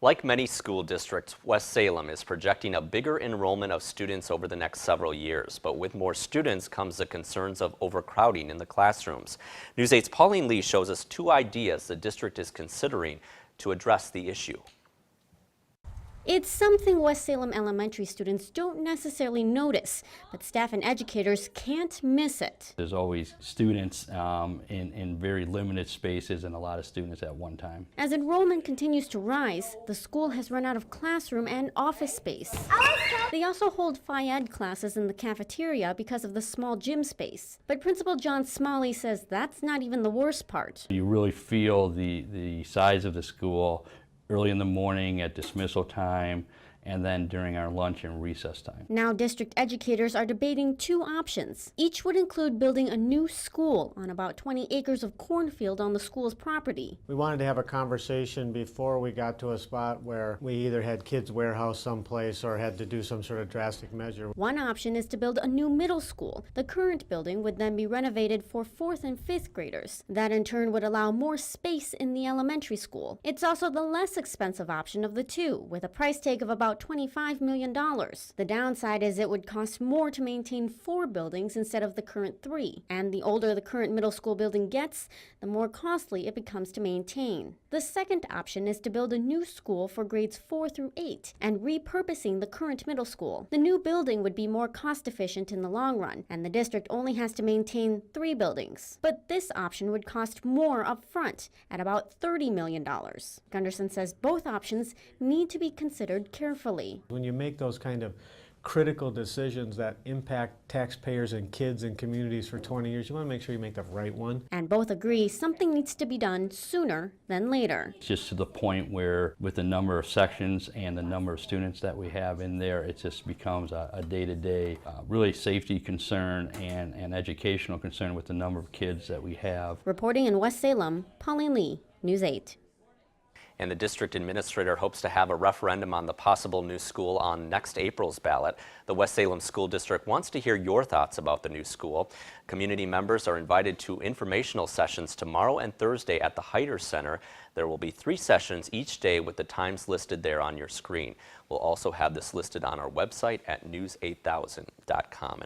Like many school districts, West Salem is projecting a bigger enrollment of students over the next several years. But with more students comes the concerns of overcrowding in the classrooms. News 8's Pauline Lee shows us two ideas the district is considering to address the issue. It's something West Salem elementary students don't necessarily notice, but staff and educators can't miss it. There's always students in very limited spaces and a lot of students at one time. As enrollment continues to rise, the school has run out of classroom and office space. They also hold Phi-Ed classes in the cafeteria because of the small gym space. But Principal John Smalley says that's not even the worst part. You really feel the size of the school early in the morning at dismissal time, and then during our lunch and recess time. Now district educators are debating two options. Each would include building a new school on about 20 acres of cornfield on the school's property. We wanted to have a conversation before we got to a spot where we either had kids' warehouse someplace or had to do some sort of drastic measure. One option is to build a new middle school. The current building would then be renovated for 4th and 5th graders. That in turn would allow more space in the elementary school. It's also the less expensive option of the two, with a price tag of about $25 million. The downside is it would cost more to maintain 4 buildings instead of the current 3. And the older the current middle school building gets, the more costly it becomes to maintain. The second option is to build a new school for grades 4 through 8 and repurposing the current middle school. The new building would be more cost efficient in the long run, and the district only has to maintain 3 buildings. But this option would cost more up front, at about $30 million. Gunderson says both options need to be considered carefully. When you make those kind of critical decisions that impact taxpayers and kids and communities for 20 years, you want to make sure you make the right one. And both agree something needs to be done sooner than later. It's just to the point where with the number of sections and the number of students that we have in there, it just becomes a day-to-day really safety concern and an educational concern with the number of kids that we have. Reporting in West Salem, Pauline Lee, News 8. And the district administrator hopes to have a referendum on the possible new school on next April's ballot. The West Salem School District wants to hear your thoughts about the new school. Community members are invited to informational sessions tomorrow and Thursday at the Heider Center. There will be 3 sessions each day with the times listed there on your screen. We'll also have this listed on our website at news8000.com.